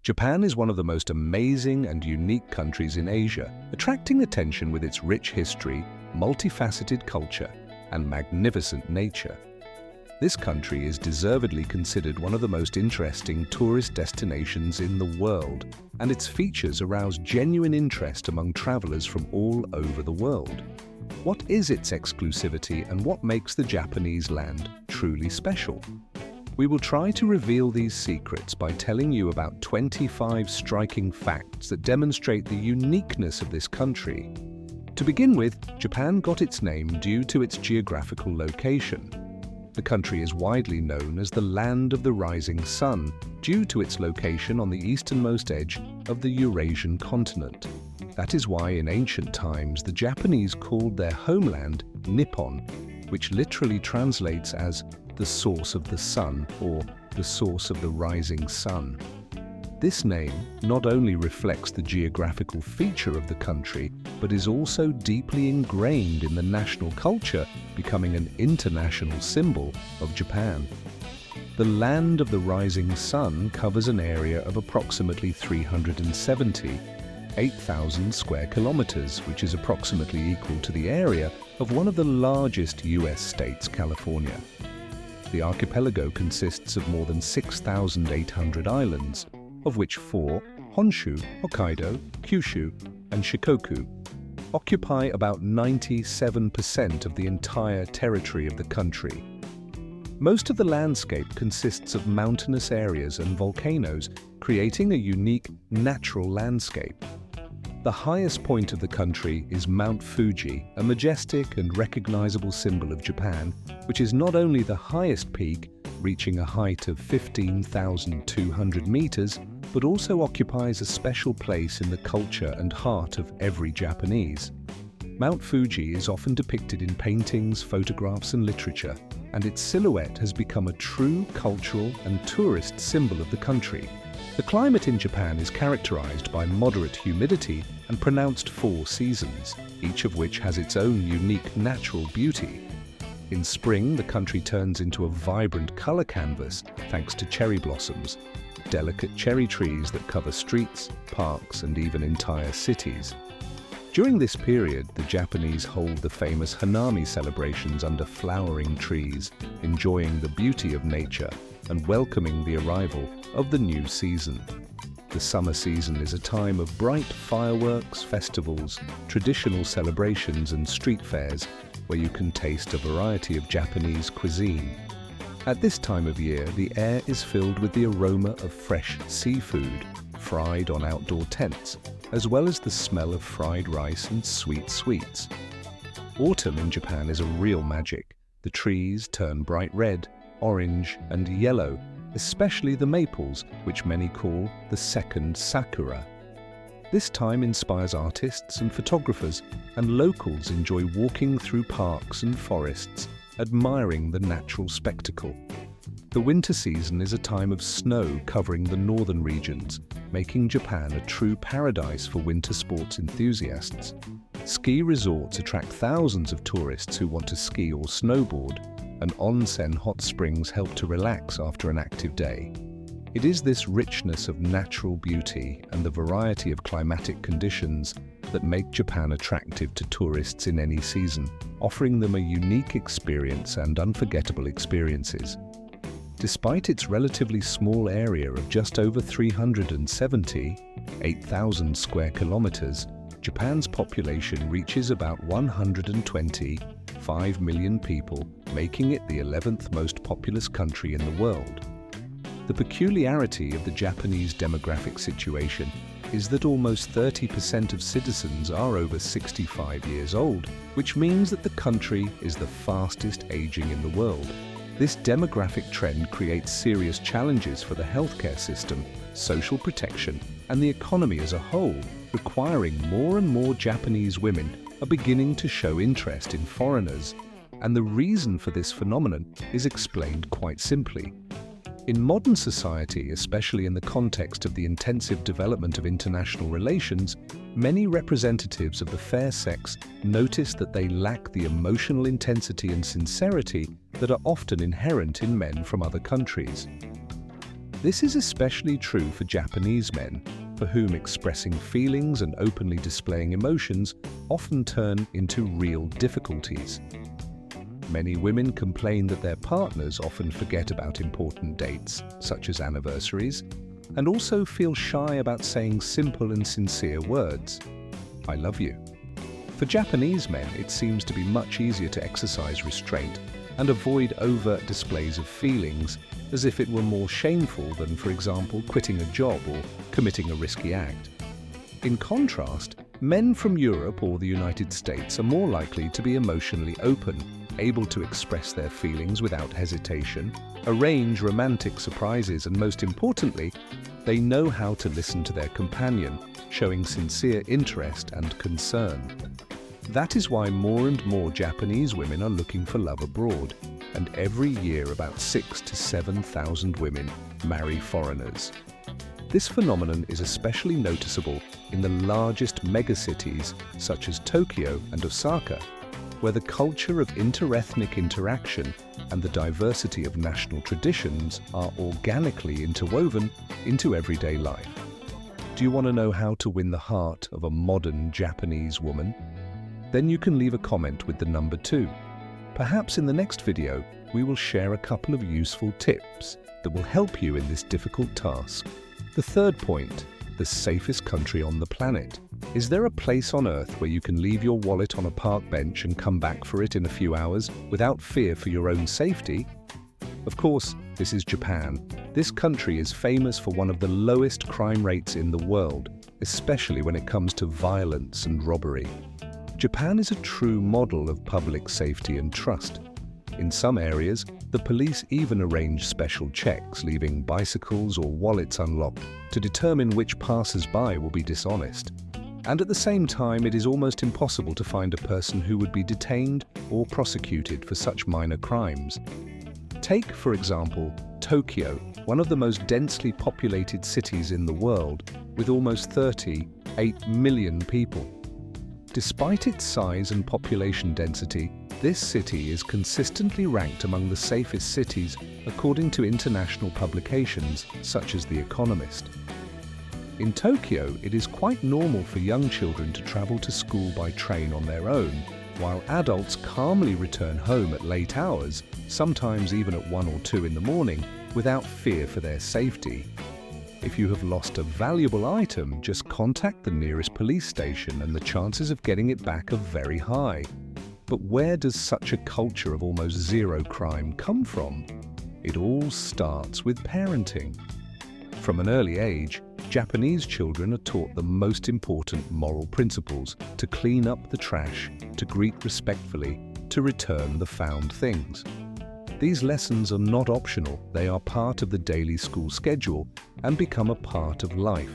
Japan is one of the most amazing and unique countries in Asia, attracting attention with its rich history, multifaceted culture, and magnificent nature. This country is deservedly considered one of the most interesting tourist destinations in the world, and its features arouse genuine interest among travelers from all over the world. What is its exclusivity and what makes the Japanese land truly special? We will try to reveal these secrets by telling you about 25 striking facts that demonstrate the uniqueness of this country. To begin with, Japan got its name due to its geographical location. The country is widely known as the Land of the Rising Sun due to its location on the easternmost edge of the Eurasian continent. That is why in ancient times the Japanese called their homeland Nippon, which literally translates as the source of the sun or the source of the rising sun. This name not only reflects the geographical feature of the country, but is also deeply ingrained in the national culture, becoming an international symbol of Japan. The Land of the Rising Sun covers an area of approximately 378,000 square kilometers, which is approximately equal to the area of one of the largest US states, California. The archipelago consists of more than 6,800 islands, of which 4, Honshu, Hokkaido, Kyushu, and Shikoku, occupy about 97% of the entire territory of the country. Most of the landscape consists of mountainous areas and volcanoes, creating a unique natural landscape. The highest point of the country is Mount Fuji, a majestic and recognizable symbol of Japan, which is not only the highest peak, reaching a height of 15,200 meters, but also occupies a special place in the culture and heart of every Japanese. Mount Fuji is often depicted in paintings, photographs, and literature, and its silhouette has become a true cultural and tourist symbol of the country. The climate in Japan is characterized by moderate humidity and pronounced 4 seasons, each of which has its own unique natural beauty. In spring, the country turns into a vibrant color canvas thanks to cherry blossoms, delicate cherry trees that cover streets, parks, and even entire cities. During this period, the Japanese hold the famous Hanami celebrations under flowering trees, enjoying the beauty of nature and welcoming the arrival of the new season. The summer season is a time of bright fireworks, festivals, traditional celebrations, and street fairs where you can taste a variety of Japanese cuisine. At this time of year, the air is filled with the aroma of fresh seafood, fried on outdoor tents, as well as the smell of fried rice and sweet sweets. Autumn in Japan is a real magic. The trees turn bright red, orange, and yellow, especially the maples, which many call the second sakura. This time inspires artists and photographers, and locals enjoy walking through parks and forests, admiring the natural spectacle. The winter season is a time of snow covering the northern regions, making Japan a true paradise for winter sports enthusiasts. Ski resorts attract thousands of tourists who want to ski or snowboard, and onsen hot springs help to relax after an active day. It is this richness of natural beauty and the variety of climatic conditions that make Japan attractive to tourists in any season, offering them a unique experience and unforgettable experiences. Despite its relatively small area of just over 378,000 square kilometers, Japan's population reaches about 125 million people, making it the 11th most populous country in the world. The peculiarity of the Japanese demographic situation is that almost 30% of citizens are over 65 years old, which means that the country is the fastest aging in the world. This demographic trend creates serious challenges for the healthcare system, social protection, and the economy as a whole, requiring more and more Japanese women are beginning to show interest in foreigners. And the reason for this phenomenon is explained quite simply. In modern society, especially in the context of the intensive development of international relations, many representatives of the fair sex notice that they lack the emotional intensity and sincerity that are often inherent in men from other countries. This is especially true for Japanese men, for whom expressing feelings and openly displaying emotions often turn into real difficulties. Many women complain that their partners often forget about important dates, such as anniversaries, and also feel shy about saying simple and sincere words. "I love you." For Japanese men, it seems to be much easier to exercise restraint and avoid overt displays of feelings, as if it were more shameful than, for example, quitting a job or committing a risky act. In contrast, men from Europe or the United States are more likely to be emotionally open, able to express their feelings without hesitation, arrange romantic surprises, and most importantly, they know how to listen to their companion, showing sincere interest and concern. That is why more and more Japanese women are looking for love abroad, and every year about 6,000 to 7,000 women marry foreigners. This phenomenon is especially noticeable in the largest megacities such as Tokyo and Osaka, where the culture of interethnic interaction and the diversity of national traditions are organically interwoven into everyday life. Do you want to know how to win the heart of a modern Japanese woman? Then you can leave a comment with the number 2. Perhaps in the next video, we will share a couple of useful tips that will help you in this difficult task. The third point, the safest country on the planet. Is there a place on Earth where you can leave your wallet on a park bench and come back for it in a few hours without fear for your own safety? Of course, this is Japan. This country is famous for one of the lowest crime rates in the world, especially when it comes to violence and robbery. Japan is a true model of public safety and trust. In some areas, the police even arrange special checks, leaving bicycles or wallets unlocked to determine which passers-by will be dishonest. And at the same time, it is almost impossible to find a person who would be detained or prosecuted for such minor crimes. Take, for example, Tokyo, one of the most densely populated cities in the world, with almost 38 million people. Despite its size and population density, this city is consistently ranked among the safest cities according to international publications such as The Economist. In Tokyo, it is quite normal for young children to travel to school by train on their own, while adults calmly return home at late hours, sometimes even at 1 or 2 in the morning, without fear for their safety. If you have lost a valuable item, just contact the nearest police station and the chances of getting it back are very high. But where does such a culture of almost zero crime come from? It all starts with parenting. From an early age, Japanese children are taught the most important moral principles: to clean up the trash, to greet respectfully, to return the found things. These lessons are not optional, they are part of the daily school schedule and become a part of life.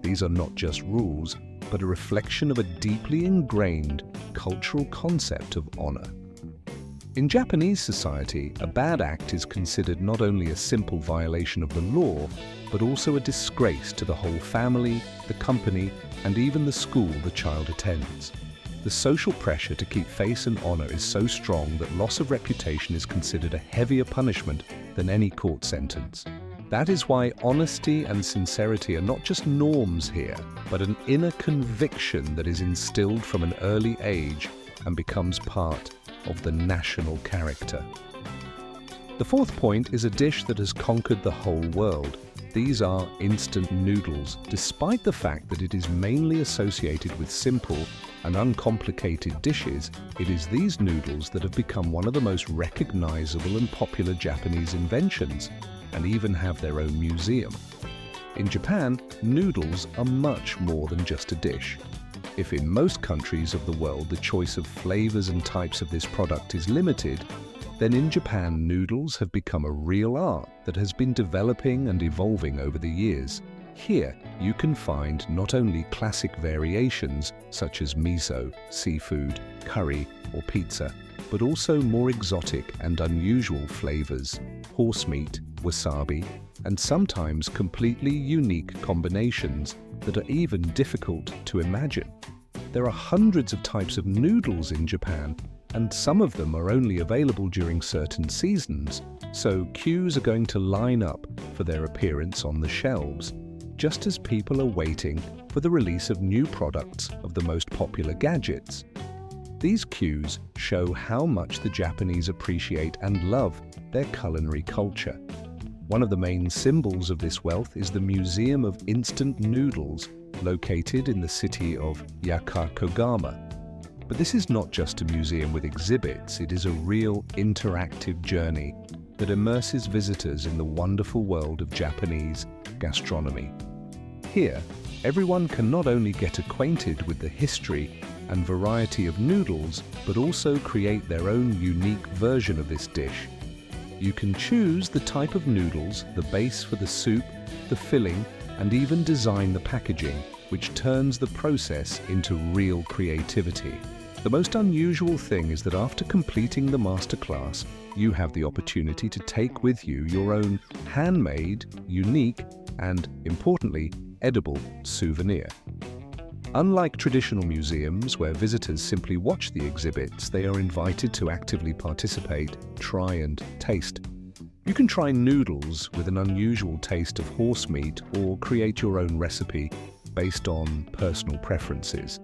These are not just rules, but a reflection of a deeply ingrained cultural concept of honor. In Japanese society, a bad act is considered not only a simple violation of the law, but also a disgrace to the whole family, the company, and even the school the child attends. The social pressure to keep face and honor is so strong that loss of reputation is considered a heavier punishment than any court sentence. That is why honesty and sincerity are not just norms here, but an inner conviction that is instilled from an early age and becomes part of the national character. The fourth point is a dish that has conquered the whole world. These are instant noodles. Despite the fact that it is mainly associated with simple and uncomplicated dishes, it is these noodles that have become one of the most recognizable and popular Japanese inventions, and even have their own museum. In Japan, noodles are much more than just a dish. If in most countries of the world the choice of flavors and types of this product is limited, then in Japan noodles have become a real art that has been developing and evolving over the years. Here, you can find not only classic variations such as miso, seafood, curry, or pizza, but also more exotic and unusual flavors, horse meat, wasabi, and sometimes completely unique combinations that are even difficult to imagine. There are hundreds of types of noodles in Japan, and some of them are only available during certain seasons, so queues are going to line up for their appearance on the shelves, just as people are waiting for the release of new products of the most popular gadgets. These queues show how much the Japanese appreciate and love their culinary culture. One of the main symbols of this wealth is the Museum of Instant Noodles, located in the city of Yakarkogama. But this is not just a museum with exhibits, it is a real interactive journey that immerses visitors in the wonderful world of Japanese gastronomy. Here, everyone can not only get acquainted with the history and variety of noodles, but also create their own unique version of this dish. You can choose the type of noodles, the base for the soup, the filling, and even design the packaging, which turns the process into real creativity. The most unusual thing is that after completing the masterclass, you have the opportunity to take with you your own handmade, unique, and, importantly, edible souvenir. Unlike traditional museums where visitors simply watch the exhibits, they are invited to actively participate, try and taste. You can try noodles with an unusual taste of horse meat or create your own recipe based on personal preferences.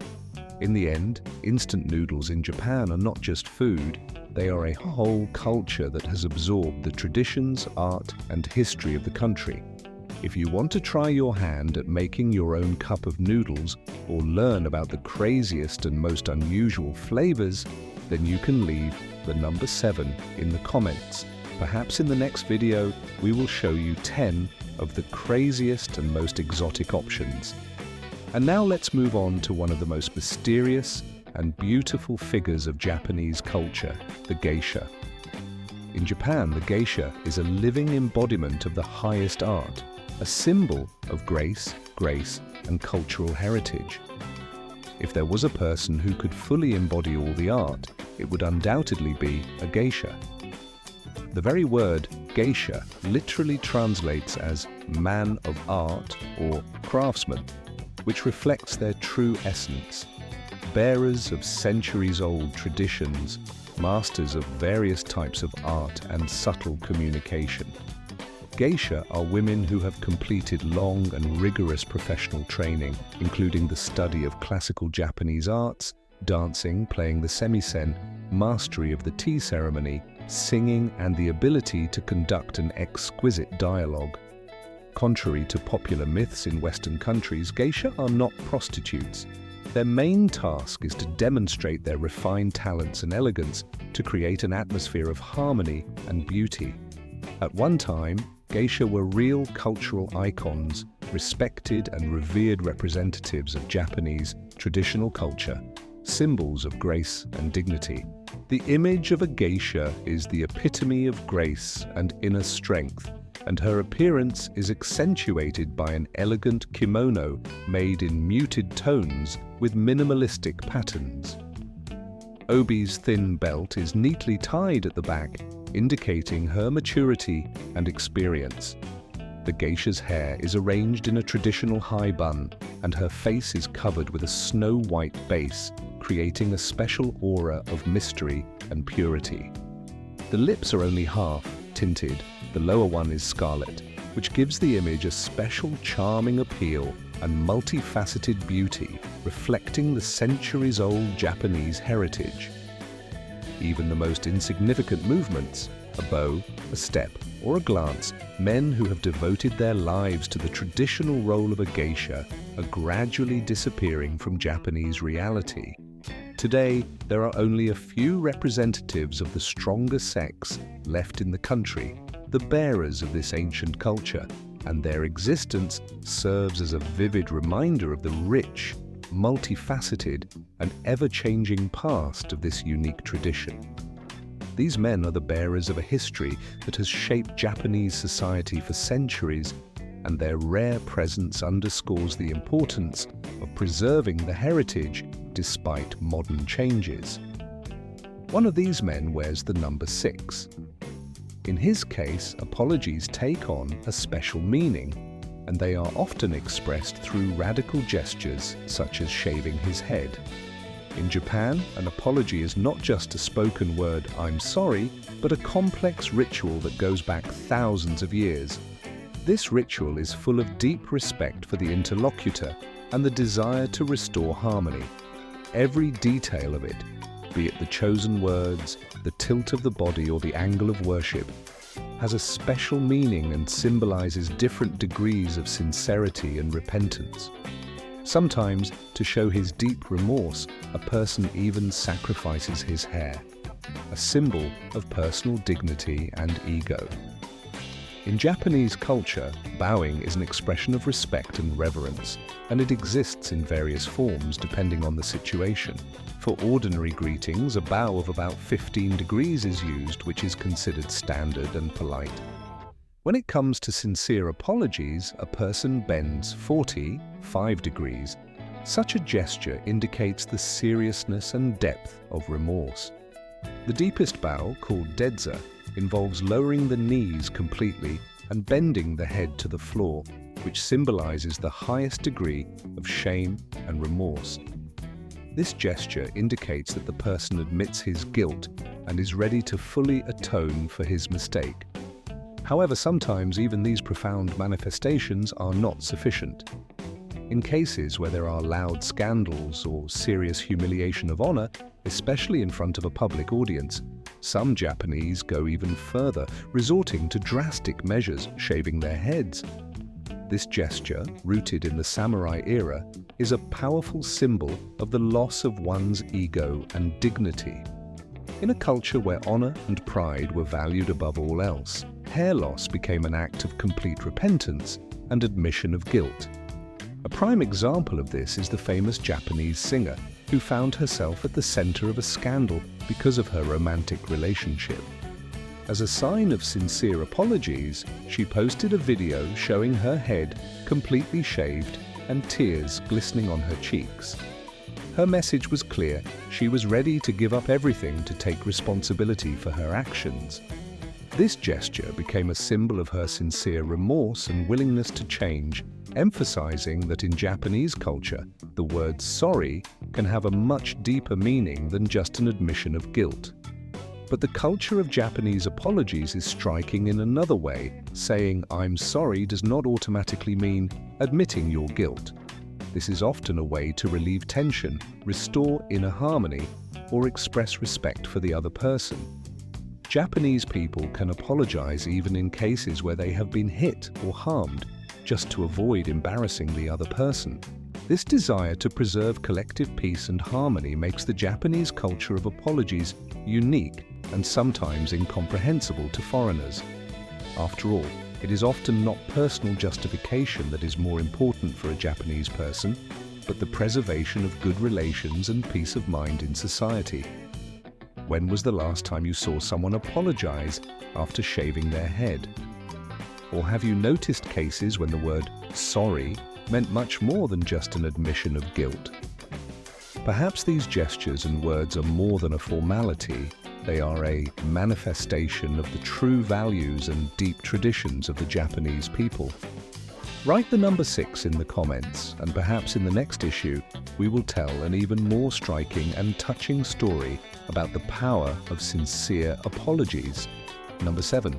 In the end, instant noodles in Japan are not just food, they are a whole culture that has absorbed the traditions, art, and history of the country. If you want to try your hand at making your own cup of noodles or learn about the craziest and most unusual flavors, then you can leave the number 7 in the comments. Perhaps in the next video, we will show you 10 of the craziest and most exotic options. And now let's move on to one of the most mysterious and beautiful figures of Japanese culture, the geisha. In Japan, the geisha is a living embodiment of the highest art, a symbol of grace, and cultural heritage. If there was a person who could fully embody all the art, it would undoubtedly be a geisha. The very word geisha literally translates as man of art or craftsman, which reflects their true essence. Bearers of centuries-old traditions, masters of various types of art and subtle communication. Geisha are women who have completed long and rigorous professional training, including the study of classical Japanese arts, dancing, playing the shamisen, mastery of the tea ceremony, singing, and the ability to conduct an exquisite dialogue. Contrary to popular myths in Western countries, geisha are not prostitutes. Their main task is to demonstrate their refined talents and elegance to create an atmosphere of harmony and beauty. At one time, geisha were real cultural icons, respected and revered representatives of Japanese traditional culture, symbols of grace and dignity. The image of a geisha is the epitome of grace and inner strength, and her appearance is accentuated by an elegant kimono made in muted tones with minimalistic patterns. Obi's thin belt is neatly tied at the back, indicating her maturity and experience. The geisha's hair is arranged in a traditional high bun, and her face is covered with a snow-white base, creating a special aura of mystery and purity. The lips are only half tinted, the lower one is scarlet, which gives the image a special charming appeal and multifaceted beauty, reflecting the centuries-old Japanese heritage. Even the most insignificant movements, a bow, a step, or a glance, men who have devoted their lives to the traditional role of a geisha are gradually disappearing from Japanese reality. Today, there are only a few representatives of the stronger sex left in the country, the bearers of this ancient culture, and their existence serves as a vivid reminder of the rich, multifaceted, and ever-changing past of this unique tradition. These men are the bearers of a history that has shaped Japanese society for centuries, and their rare presence underscores the importance of preserving the heritage despite modern changes. One of these men wears the number 6. In his case, apologies take on a special meaning, and they are often expressed through radical gestures such as shaving his head. In Japan, an apology is not just a spoken word, "I'm sorry," but a complex ritual that goes back thousands of years. This ritual is full of deep respect for the interlocutor and the desire to restore harmony. Every detail of it, be it the chosen words, the tilt of the body, or the angle of worship, has a special meaning and symbolizes different degrees of sincerity and repentance. Sometimes, to show his deep remorse, a person even sacrifices his hair, a symbol of personal dignity and ego. In Japanese culture, bowing is an expression of respect and reverence, and it exists in various forms depending on the situation. For ordinary greetings, a bow of about 15 degrees is used, which is considered standard and polite. When it comes to sincere apologies, a person bends 45 degrees. Such a gesture indicates the seriousness and depth of remorse. The deepest bow, called dedza, involves lowering the knees completely and bending the head to the floor, which symbolizes the highest degree of shame and remorse. This gesture indicates that the person admits his guilt and is ready to fully atone for his mistake. However, sometimes even these profound manifestations are not sufficient. In cases where there are loud scandals or serious humiliation of honor, especially in front of a public audience, some Japanese go even further, resorting to drastic measures, shaving their heads. This gesture, rooted in the samurai era, is a powerful symbol of the loss of one's ego and dignity. In a culture where honor and pride were valued above all else, hair loss became an act of complete repentance and admission of guilt. A prime example of this is the famous Japanese singer who found herself at the center of a scandal because of her romantic relationship. As a sign of sincere apologies, she posted a video showing her head completely shaved and tears glistening on her cheeks. Her message was clear: she was ready to give up everything to take responsibility for her actions. This gesture became a symbol of her sincere remorse and willingness to change, emphasizing that in Japanese culture, the word sorry can have a much deeper meaning than just an admission of guilt. But the culture of Japanese apologies is striking in another way. Saying "I'm sorry" does not automatically mean admitting your guilt. This is often a way to relieve tension, restore inner harmony, or express respect for the other person. Japanese people can apologize even in cases where they have been hit or harmed, just to avoid embarrassing the other person. This desire to preserve collective peace and harmony makes the Japanese culture of apologies unique and sometimes incomprehensible to foreigners. After all, it is often not personal justification that is more important for a Japanese person, but the preservation of good relations and peace of mind in society. When was the last time you saw someone apologize after shaving their head? Or have you noticed cases when the word sorry meant much more than just an admission of guilt? Perhaps these gestures and words are more than a formality. They are a manifestation of the true values and deep traditions of the Japanese people. Write the number 6 in the comments, and perhaps in the next issue, we will tell an even more striking and touching story about the power of sincere apologies. Number 7.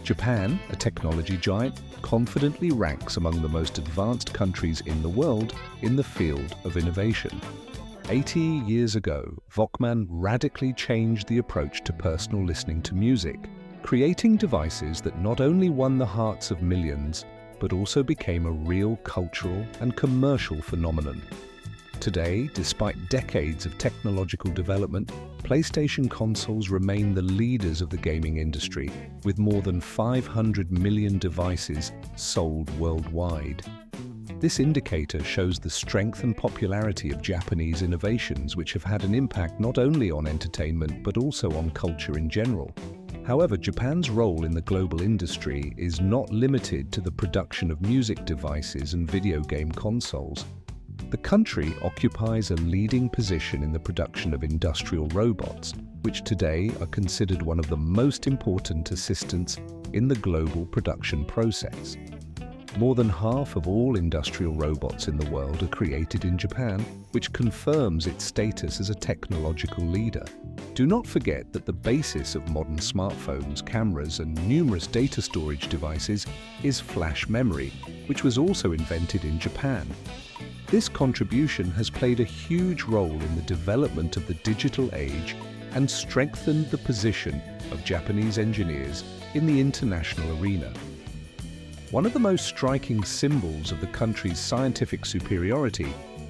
Japan, a technology giant, confidently ranks among the most advanced countries in the world in the field of innovation. 80 years ago, Walkman radically changed the approach to personal listening to music, creating devices that not only won the hearts of millions, but also became a real cultural and commercial phenomenon. Today, despite decades of technological development, PlayStation consoles remain the leaders of the gaming industry, with more than 500 million devices sold worldwide. This indicator shows the strength and popularity of Japanese innovations, which have had an impact not only on entertainment but also on culture in general. However, Japan's role in the global industry is not limited to the production of music devices and video game consoles. The country occupies a leading position in the production of industrial robots, which today are considered one of the most important assistants in the global production process. More than half of all industrial robots in the world are created in Japan, which confirms its status as a technological leader. Do not forget that the basis of modern smartphones, cameras, and numerous data storage devices is flash memory, which was also invented in Japan. This contribution has played a huge role in the development of the digital age and strengthened the position of Japanese engineers in the international arena. One of the most striking symbols of the country's scientific superiority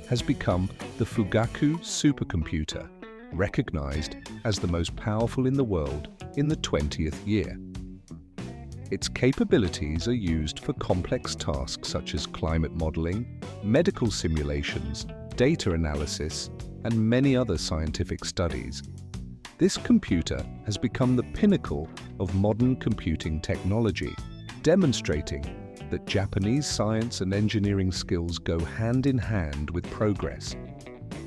has become the Fugaku supercomputer, recognized as the most powerful in the world in the 20th year. Its capabilities are used for complex tasks such as climate modeling, medical simulations, data analysis, and many other scientific studies. This computer has become the pinnacle of modern computing technology, demonstrating that Japanese science and engineering skills go hand in hand with progress.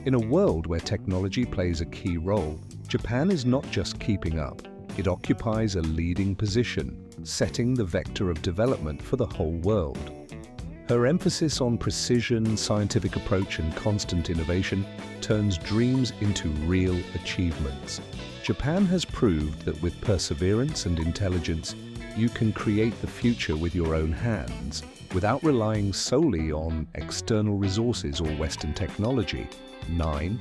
In a world where technology plays a key role, Japan is not just keeping up, it occupies a leading position, setting the vector of development for the whole world. Her emphasis on precision, scientific approach, and constant innovation turns dreams into real achievements. Japan has proved that with perseverance and intelligence, you can create the future with your own hands, without relying solely on external resources or Western technology. 9.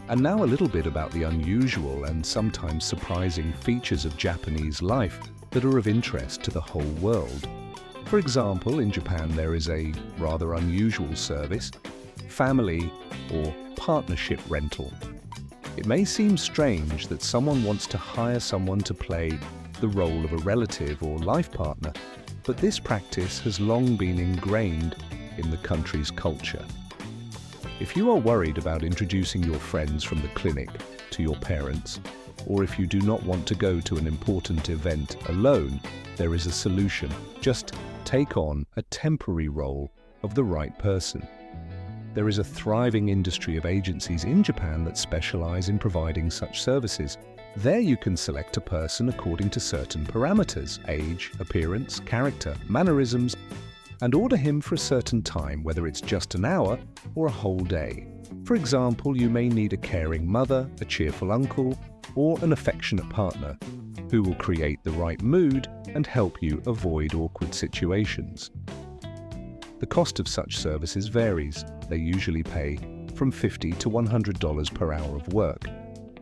And now a little bit about the unusual and sometimes surprising features of Japanese life that are of interest to the whole world. For example, in Japan there is a rather unusual service, family or partnership rental. It may seem strange that someone wants to hire someone to play the role of a relative or life partner, but this practice has long been ingrained in the country's culture. If you are worried about introducing your friends from the clinic to your parents, or if you do not want to go to an important event alone, there is a solution. Just take on a temporary role of the right person. There is a thriving industry of agencies in Japan that specialize in providing such services. There you can select a person according to certain parameters, age, appearance, character, mannerisms, and order him for a certain time, whether it's just an hour or a whole day. For example, you may need a caring mother, a cheerful uncle, or an affectionate partner who will create the right mood and help you avoid awkward situations. The cost of such services varies. They usually pay from $50 to $100 per hour of work.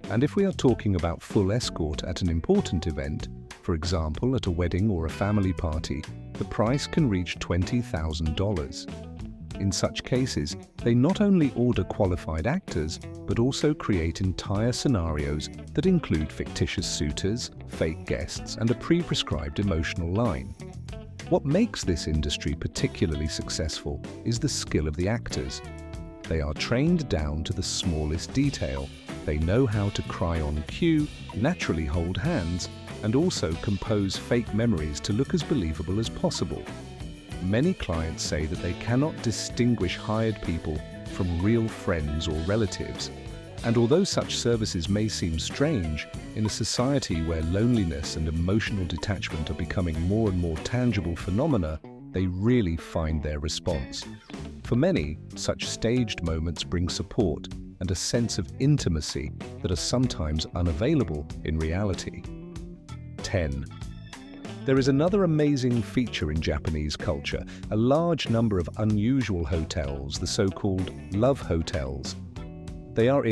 And if we are talking about full escort at an important event, for example at a wedding or a family party, the price can reach $20,000. In such cases, they not only order qualified actors, but also create entire scenarios that include fictitious suitors, fake guests, and a pre-prescribed emotional line. What makes this industry particularly successful is the skill of the actors. They are trained down to the smallest detail. They know how to cry on cue, naturally hold hands, and also compose fake memories to look as believable as possible. Many clients say that they cannot distinguish hired people from real friends or relatives. And although such services may seem strange, in a society where loneliness and emotional detachment are becoming more and more tangible phenomena, they really find their response. For many, such staged moments bring support and a sense of intimacy that are sometimes unavailable in reality. 10. There is another amazing feature in Japanese culture, a large number of unusual hotels, the so-called love hotels. They are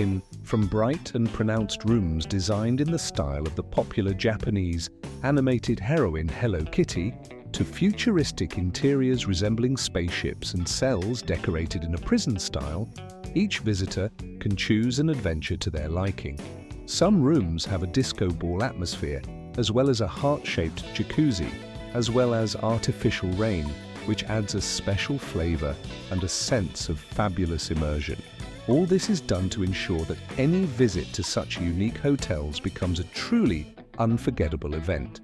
from bright and pronounced rooms designed in the style of the popular Japanese animated heroine Hello Kitty, to futuristic interiors resembling spaceships and cells decorated in a prison style. Each visitor can choose an adventure to their liking. Some rooms have a disco ball atmosphere, as well as a heart-shaped jacuzzi, as well as artificial rain, which adds a special flavor and a sense of fabulous immersion. All this is done to ensure that any visit to such unique hotels becomes a truly unforgettable event.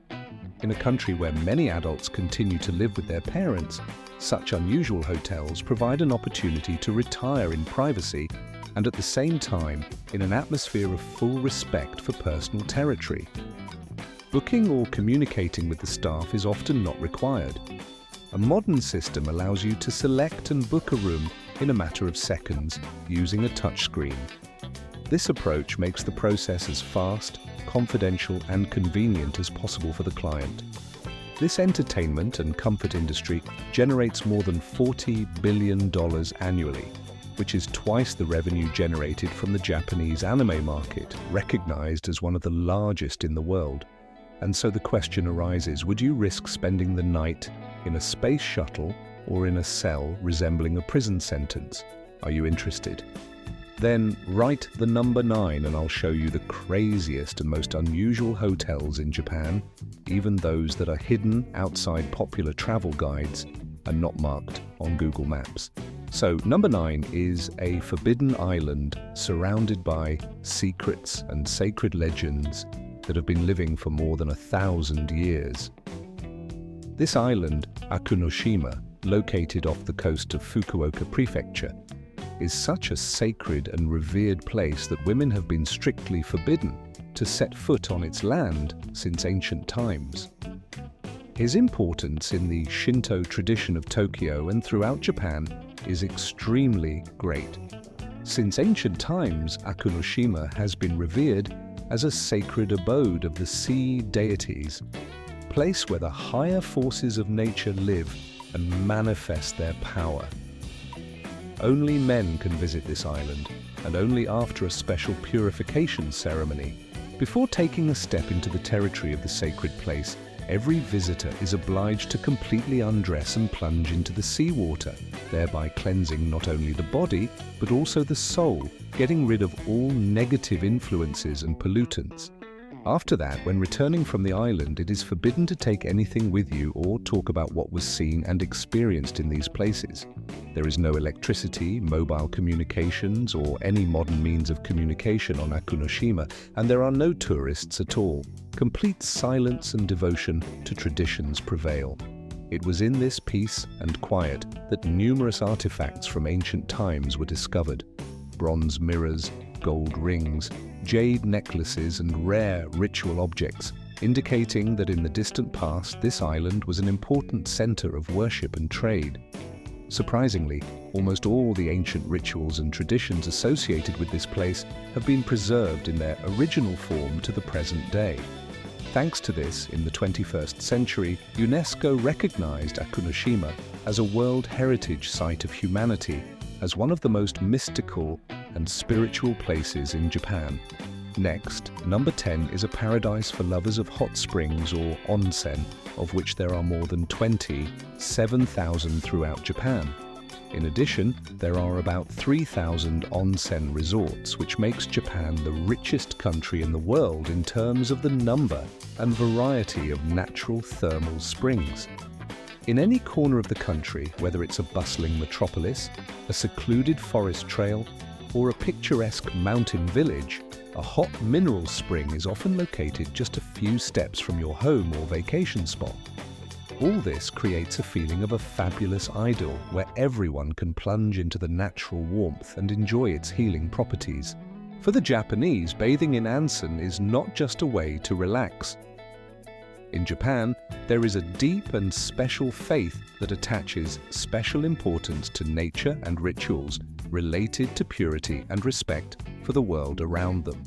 In a country where many adults continue to live with their parents, such unusual hotels provide an opportunity to retire in privacy and at the same time in an atmosphere of full respect for personal territory. Booking or communicating with the staff is often not required. A modern system allows you to select and book a room in a matter of seconds using a touchscreen. This approach makes the process as fast, confidential, and convenient as possible for the client. This entertainment and comfort industry generates more than $40 billion annually, which is twice the revenue generated from the Japanese anime market, recognized as one of the largest in the world. And so the question arises, would you risk spending the night in a space shuttle or in a cell resembling a prison sentence? Are you interested? Then write the number 9 and I'll show you the craziest and most unusual hotels in Japan, even those that are hidden outside popular travel guides and not marked on Google Maps. So number 9 is a forbidden island surrounded by secrets and sacred legends that have been living for more than 1,000 years. This island, Akunoshima, located off the coast of Fukuoka Prefecture, is such a sacred and revered place that women have been strictly forbidden to set foot on its land since ancient times. His importance in the Shinto tradition of Tokyo and throughout Japan is extremely great. Since ancient times, Akunoshima has been revered as a sacred abode of the sea deities, a place where the higher forces of nature live and manifest their power. Only men can visit this island, and only after a special purification ceremony. Before taking a step into the territory of the sacred place, every visitor is obliged to completely undress and plunge into the seawater, thereby cleansing not only the body, but also the soul, getting rid of all negative influences and pollutants. After that, when returning from the island, it is forbidden to take anything with you or talk about what was seen and experienced in these places. There is no electricity, mobile communications, or any modern means of communication on Akunoshima, and there are no tourists at all. Complete silence and devotion to traditions prevail. It was in this peace and quiet that numerous artifacts from ancient times were discovered. Bronze mirrors, gold rings, jade necklaces, and rare ritual objects, indicating that in the distant past this island was an important center of worship and trade. Surprisingly, almost all the ancient rituals and traditions associated with this place have been preserved in their original form to the present day. Thanks to this, in the 21st century, UNESCO recognized Akunoshima as a World Heritage Site of Humanity, as one of the most mystical and spiritual places in Japan. Next, number 10 is a paradise for lovers of hot springs or onsen, of which there are more than 7,000 throughout Japan. In addition, there are about 3,000 onsen resorts, which makes Japan the richest country in the world in terms of the number and variety of natural thermal springs. In any corner of the country, whether it's a bustling metropolis, a secluded forest trail, or a picturesque mountain village, a hot mineral spring is often located just a few steps from your home or vacation spot. All this creates a feeling of a fabulous idyll where everyone can plunge into the natural warmth and enjoy its healing properties. For the Japanese, bathing in onsen is not just a way to relax. In Japan, there is a deep and special faith that attaches special importance to nature and rituals related to purity and respect for the world around them.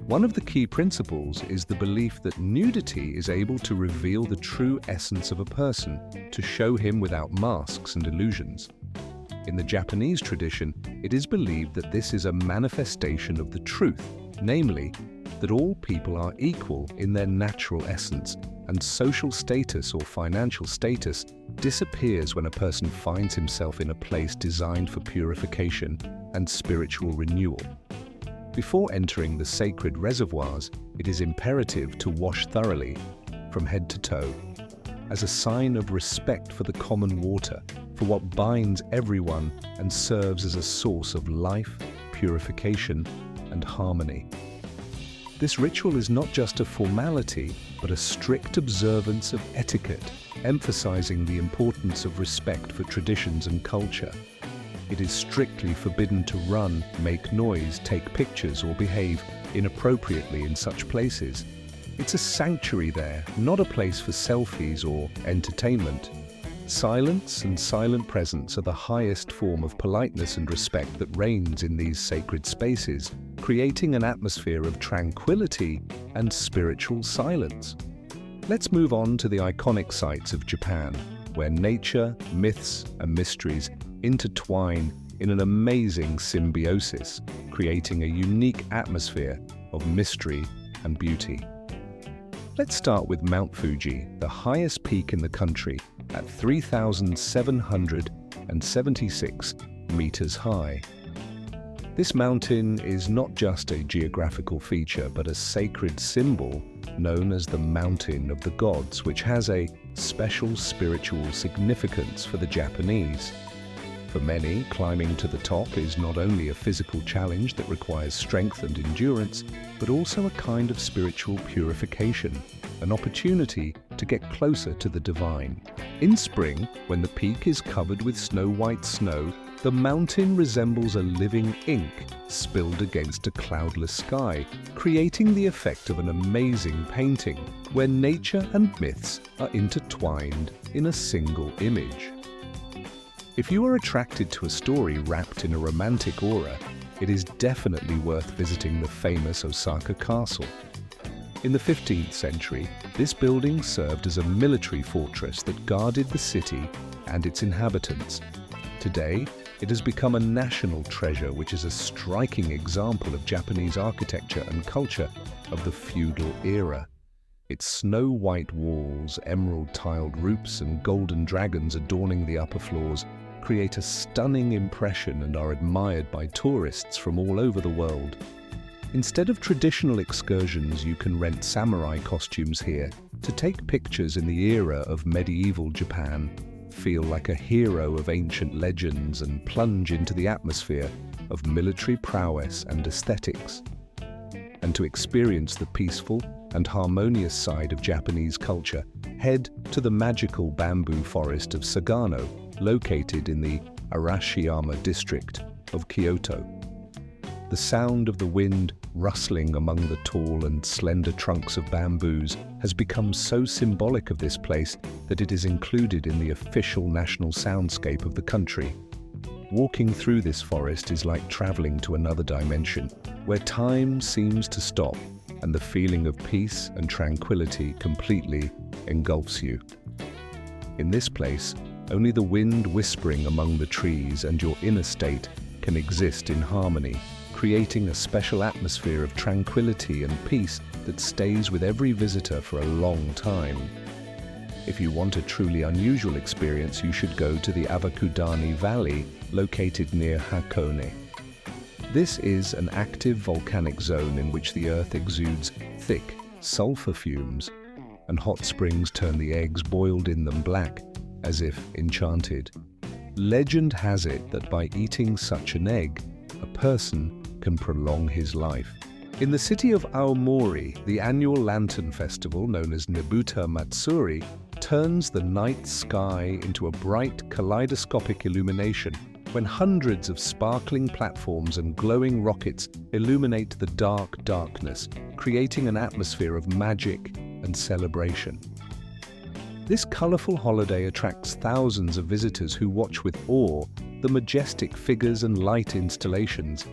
One of the key principles is the belief that nudity is able to reveal the true essence of a person, to show him without masks and illusions. In the Japanese tradition, it is believed that this is a manifestation of the truth, namely, that all people are equal in their natural essence, and social status or financial status disappears when a person finds himself in a place designed for purification and spiritual renewal. Before entering the sacred reservoirs, it is imperative to wash thoroughly, from head to toe, as a sign of respect for the common water, for what binds everyone and serves as a source of life, purification, and harmony. This ritual is not just a formality, but a strict observance of etiquette, emphasizing the importance of respect for traditions and culture. It is strictly forbidden to run, make noise, take pictures, or behave inappropriately in such places. It's a sanctuary there, not a place for selfies or entertainment. Silence and silent presence are the highest form of politeness and respect that reigns in these sacred spaces, creating an atmosphere of tranquility and spiritual silence. Let's move on to the iconic sites of Japan, where nature, myths, and mysteries intertwine in an amazing symbiosis, creating a unique atmosphere of mystery and beauty. Let's start with Mount Fuji, the highest peak in the country, at 3,776 meters high. This mountain is not just a geographical feature, but a sacred symbol known as the Mountain of the Gods, which has a special spiritual significance for the Japanese. For many, climbing to the top is not only a physical challenge that requires strength and endurance, but also a kind of spiritual purification, an opportunity to get closer to the divine. In spring, when the peak is covered with snow-white snow, the mountain resembles a living ink spilled against a cloudless sky, creating the effect of an amazing painting where nature and myths are intertwined in a single image. If you are attracted to a story wrapped in a romantic aura, it is definitely worth visiting the famous Osaka Castle. In the 15th century, this building served as a military fortress that guarded the city and its inhabitants. Today, it has become a national treasure, which is a striking example of Japanese architecture and culture of the feudal era. Its snow-white walls, emerald-tiled roofs, and golden dragons adorning the upper floors create a stunning impression and are admired by tourists from all over the world. Instead of traditional excursions, you can rent samurai costumes here to take pictures in the era of medieval Japan, feel like a hero of ancient legends, and plunge into the atmosphere of military prowess and aesthetics. And to experience the peaceful and harmonious side of Japanese culture, head to the magical bamboo forest of Sagano, located in the Arashiyama district of Kyoto. The sound of the wind rustling among the tall and slender trunks of bamboos has become so symbolic of this place that it is included in the official national soundscape of the country. Walking through this forest is like traveling to another dimension, where time seems to stop and the feeling of peace and tranquility completely engulfs you. In this place, only the wind whispering among the trees and your inner state can exist in harmony, creating a special atmosphere of tranquility and peace that stays with every visitor for a long time. If you want a truly unusual experience, you should go to the Awakudani Valley, located near Hakone. This is an active volcanic zone in which the earth exudes thick sulfur fumes, and hot springs turn the eggs boiled in them black, as if enchanted. Legend has it that by eating such an egg, a person can prolong his life. In the city of Aomori, the annual lantern festival, known as Nebuta Matsuri, turns the night sky into a bright, kaleidoscopic illumination when hundreds of sparkling platforms and glowing rockets illuminate the dark darkness, creating an atmosphere of magic and celebration. This colorful holiday attracts thousands of visitors who watch with awe the majestic figures and light installations,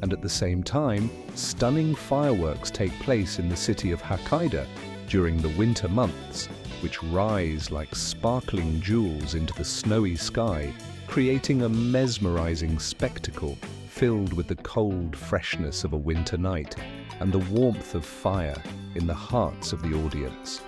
and at the same time, stunning fireworks take place in the city of Hokkaido during the winter months, which rise like sparkling jewels into the snowy sky, creating a mesmerizing spectacle filled with the cold freshness of a winter night and the warmth of fire in the hearts of the audience.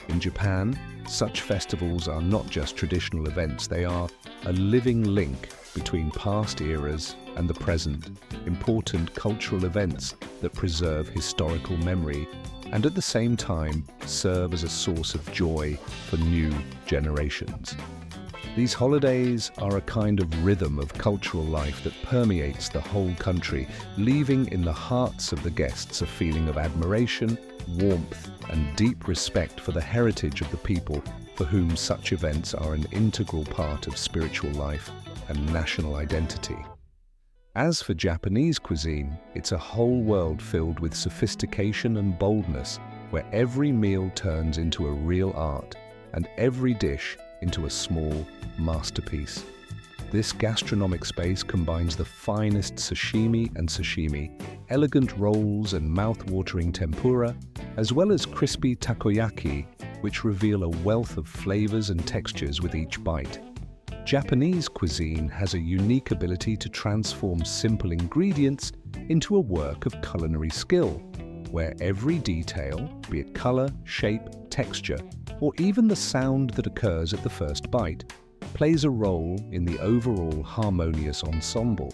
In Japan, such festivals are not just traditional events, they are a living link between past eras and the present, important cultural events that preserve historical memory and at the same time serve as a source of joy for new generations. These holidays are a kind of rhythm of cultural life that permeates the whole country, leaving in the hearts of the guests a feeling of admiration, warmth, and deep respect for the heritage of the people for whom such events are an integral part of spiritual life and national identity. As for Japanese cuisine, it's a whole world filled with sophistication and boldness, where every meal turns into a real art and every dish into a small masterpiece. This gastronomic space combines the finest sashimi, elegant rolls and mouth-watering tempura, as well as crispy takoyaki, which reveal a wealth of flavors and textures with each bite. Japanese cuisine has a unique ability to transform simple ingredients into a work of culinary skill, where every detail, be it color, shape, texture, or even the sound that occurs at the first bite, plays a role in the overall harmonious ensemble.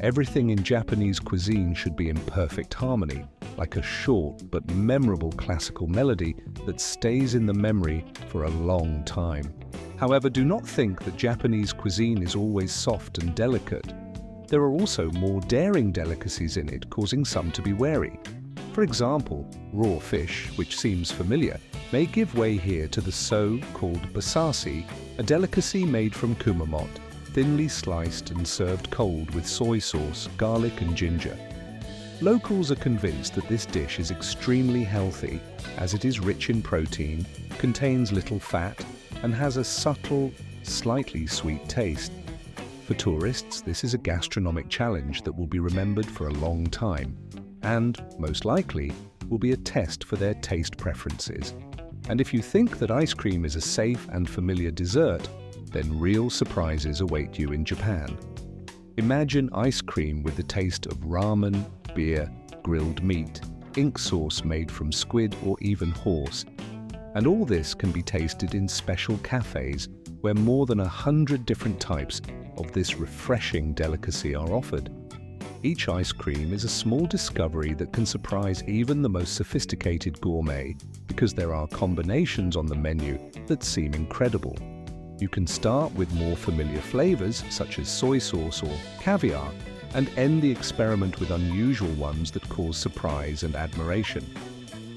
Everything in Japanese cuisine should be in perfect harmony, like a short but memorable classical melody that stays in the memory for a long time. However, do not think that Japanese cuisine is always soft and delicate. There are also more daring delicacies in it, causing some to be wary. For example, raw fish, which seems familiar, may give way here to the so-called basasi, a delicacy made from kumamot, thinly sliced and served cold with soy sauce, garlic and ginger. Locals are convinced that this dish is extremely healthy, as it is rich in protein, contains little fat, and has a subtle, slightly sweet taste. For tourists, this is a gastronomic challenge that will be remembered for a long time, and, most likely, will be a test for their taste preferences. And if you think that ice cream is a safe and familiar dessert, then real surprises await you in Japan. Imagine ice cream with the taste of ramen, beer, grilled meat, ink sauce made from squid or even horse. And all this can be tasted in special cafes where more than 100 different types of this refreshing delicacy are offered. Each ice cream is a small discovery that can surprise even the most sophisticated gourmet because there are combinations on the menu that seem incredible. You can start with more familiar flavors such as soy sauce or caviar and end the experiment with unusual ones that cause surprise and admiration.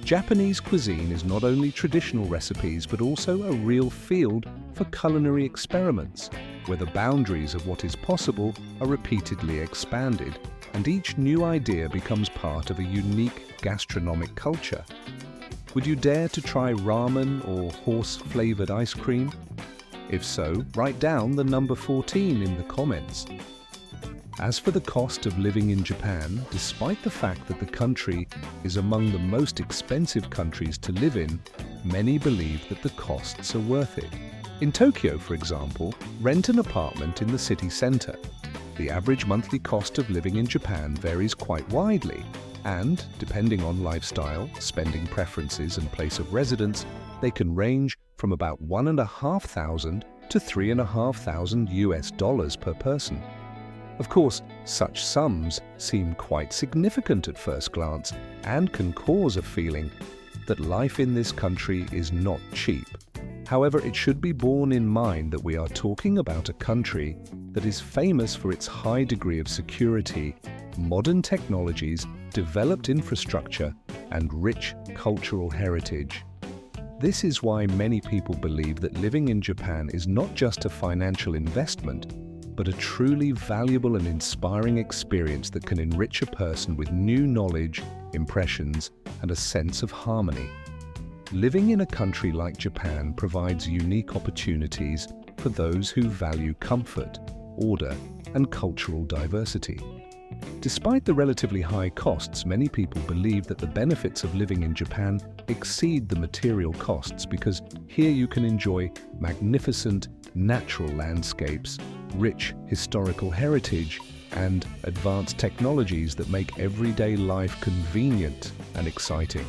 Japanese cuisine is not only traditional recipes but also a real field for culinary experiments, where the boundaries of what is possible are repeatedly expanded, and each new idea becomes part of a unique gastronomic culture. Would you dare to try ramen or horse-flavored ice cream? If so, write down the number 14 in the comments. As for the cost of living in Japan, despite the fact that the country is among the most expensive countries to live in, many believe that the costs are worth it. In Tokyo, for example, rent an apartment in the city center. The average monthly cost of living in Japan varies quite widely, and, depending on lifestyle, spending preferences and place of residence, they can range from about $1,500 to $3,500 per person. Of course, such sums seem quite significant at first glance and can cause a feeling that life in this country is not cheap. However, it should be borne in mind that we are talking about a country that is famous for its high degree of security, modern technologies, developed infrastructure, and rich cultural heritage. This is why many people believe that living in Japan is not just a financial investment, but a truly valuable and inspiring experience that can enrich a person with new knowledge, impressions, and a sense of harmony. Living in a country like Japan provides unique opportunities for those who value comfort, order, and cultural diversity. Despite the relatively high costs, many people believe that the benefits of living in Japan exceed the material costs because here you can enjoy magnificent natural landscapes, rich historical heritage, and advanced technologies that make everyday life convenient and exciting.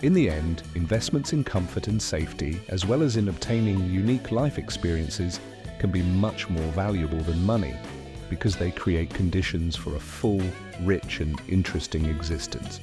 In the end, investments in comfort and safety, as well as in obtaining unique life experiences, can be much more valuable than money, because they create conditions for a full, rich, and interesting existence.